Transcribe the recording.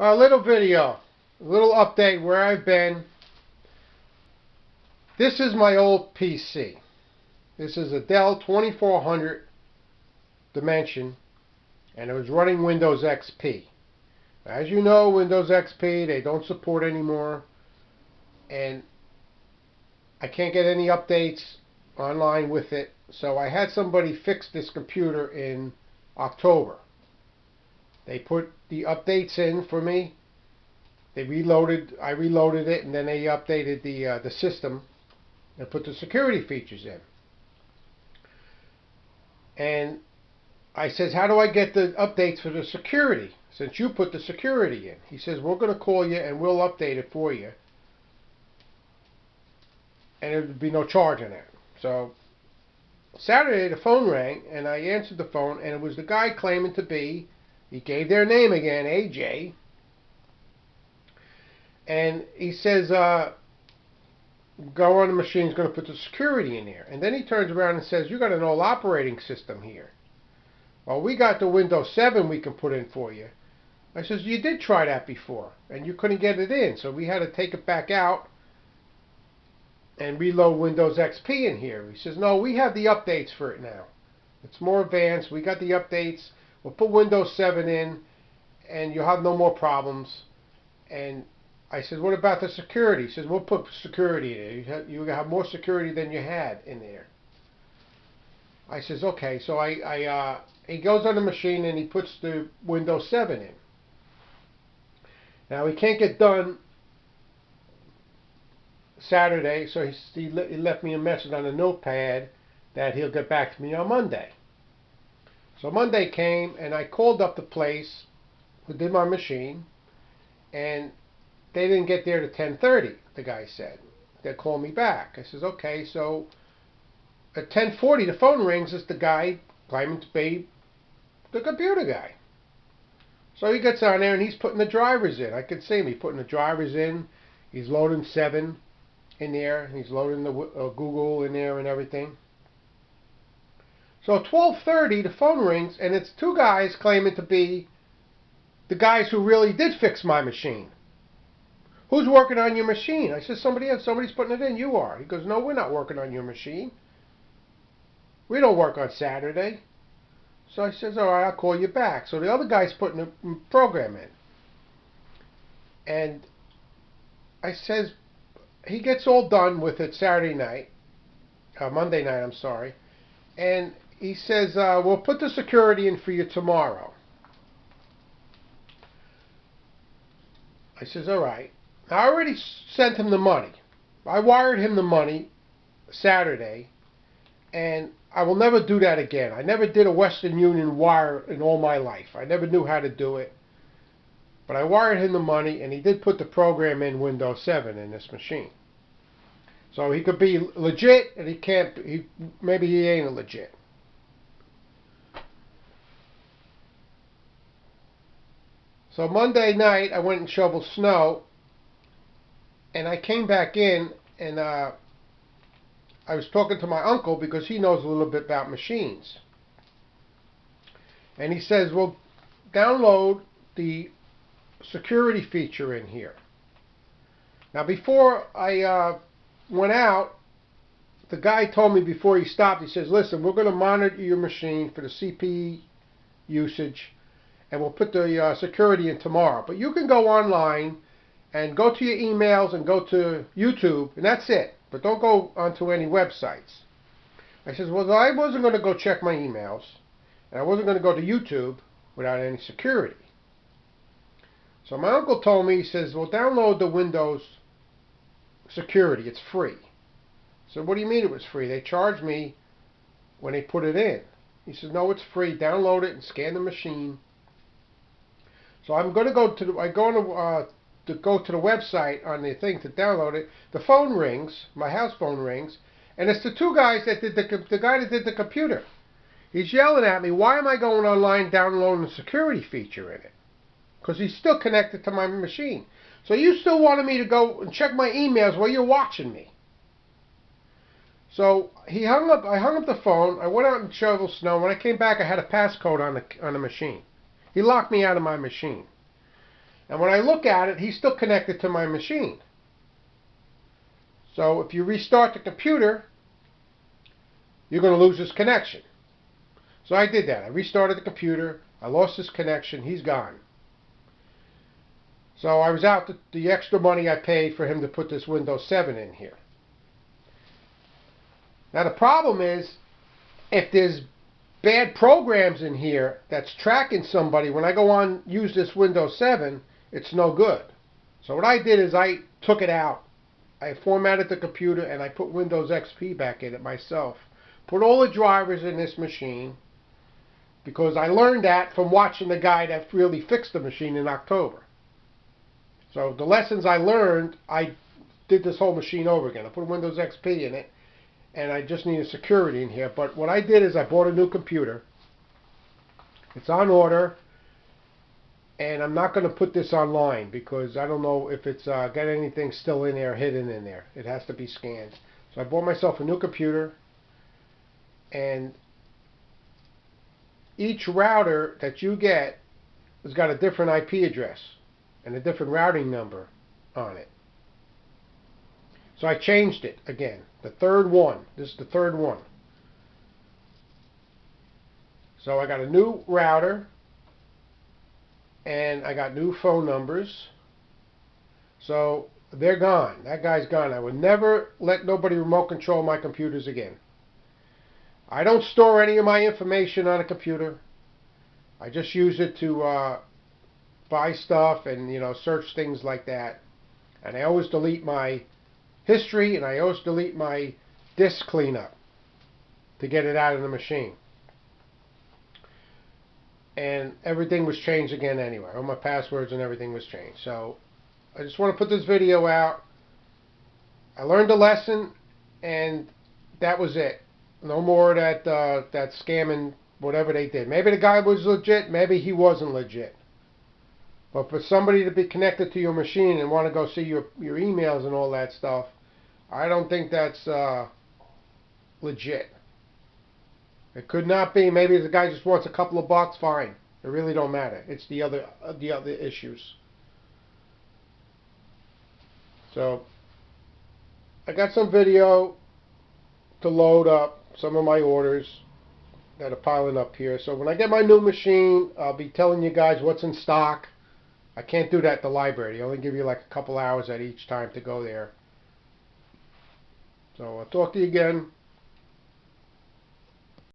A little video, a little update where I've been. This is my old PC. This is a Dell 2400 Dimension, and it was running Windows XP. As you know, Windows XP, they don't support anymore, and I can't get any updates online with it, so I had somebody fix this computer in October. They put the updates in for me. I reloaded it, and then they updated the system and put the security features in. And I says, how do I get the updates for the security since you put the security in? He says, we're going to call you and we'll update it for you. And there would be no charge on that. So Saturday the phone rang and I answered the phone, and it was the guy claiming to be, he gave their name again, AJ. And he says, go on the machine, he's going to put the security in there. And then he turns around and says, you got an old operating system here. Well, we got the Windows 7 we can put in for you. I says, you did try that before, and you couldn't get it in, so we had to take it back out and reload Windows XP in here. He says, no, we have the updates for it now. It's more advanced. We got the updates. We'll put Windows 7 in, and you'll have no more problems. And I said, what about the security? He says, we'll put security in there. You have more security than you had in there. I says, okay. So he goes on the machine and he puts the Windows 7 in. Now, he can't get done Saturday, so he left me a message on a notepad that he'll get back to me on Monday. So Monday came, and I called up the place who did my machine, and they didn't get there to 10:30, the guy said. They'll call me back. I says, okay. So at 10:40, the phone rings. It's the guy claiming to be the computer guy. So he gets on there, and he's putting the drivers in. I could see him. He's putting the drivers in. He's loading 7 in there. He's loading the Google in there and everything. So at 12:30, the phone rings, and it's two guys claiming to be the guys who really did fix my machine. Who's working on your machine? I said, somebody's putting it in. You are. He goes, no, we're not working on your machine. We don't work on Saturday. So I says, all right, I'll call you back. So the other guy's putting the program in. And I says, he gets all done with it Saturday night, Monday night, I'm sorry. And he says, we'll put the security in for you tomorrow. I says, all right. I already sent him the money. I wired him the money Saturday, and I will never do that again. I never did a Western Union wire in all my life. I never knew how to do it. But I wired him the money, and he did put the program in Windows 7 in this machine. So he could be legit, and he can't. Maybe he ain't legit. So Monday night, I went and shoveled snow, and I came back in, and I was talking to my uncle because he knows a little bit about machines. And he says, well, download the security feature in here. Now, before I went out, the guy told me before he stopped, he says, listen, we're going to monitor your machine for the CPU usage, and we'll put the security in tomorrow. But you can go online and go to your emails and go to YouTube, and that's it. But don't go onto any websites. I says, well, I wasn't going to go check my emails, and I wasn't going to go to YouTube without any security. So my uncle told me, he says, well, download the Windows security. It's free. So what do you mean it was free? They charged me when they put it in. He says, no, it's free. Download it and scan the machine. So I'm going to go to the website on the thing to download it. The phone rings, my house phone rings, and it's the two guys that did the guy that did the computer. He's yelling at me, why am I going online downloading the security feature in it? Because he's still connected to my machine. So you still wanted me to go and check my emails while you're watching me. So he hung up. I hung up the phone. I went out and shoveled snow. When I came back, I had a passcode on the machine. He locked me out of my machine. And when I look at it, he's still connected to my machine. So if you restart the computer, you're going to lose his connection. So I did that. I restarted the computer. I lost his connection. He's gone. So I was out the extra money I paid for him to put this Windows 7 in here. Now the problem is, if there's bad programs in here that's tracking somebody, when I go on use this Windows 7, it's no good. So what I did is I took it out. I formatted the computer and I put Windows XP back in it myself. Put all the drivers in this machine, because I learned that from watching the guy that really fixed the machine in October. So the lessons I learned, I did this whole machine over again. I put Windows XP in it, and I just needed security in here. But what I did is I bought a new computer. It's on order, and I'm not going to put this online because I don't know if it's got anything still in there, hidden in there. It has to be scanned. So I bought myself a new computer, and each router that you get has got a different IP address and a different routing number on it. So I changed it again. The third one. This is the third one. So I got a new router, and I got new phone numbers. So they're gone. That guy's gone. I would never let nobody remote control my computers again. I don't store any of my information on a computer. I just use it to buy stuff and, you know, search things like that. And I always delete my history, and I always delete my disk cleanup to get it out of the machine. And everything was changed again anyway. All my passwords and everything was changed. So I just want to put this video out. I learned a lesson, and that was it. No more that that scamming, whatever they did. Maybe the guy was legit, maybe he wasn't legit. But for somebody to be connected to your machine and want to go see your emails and all that stuff, I don't think that's legit. It could not be. Maybe the guy just wants a couple of bucks, fine. It really don't matter. It's the other issues. So I got some video to load up some of my orders that are piling up here. So when I get my new machine, I'll be telling you guys what's in stock. I can't do that at the library. They only give you like a couple hours at each time to go there. So I'll talk to you again.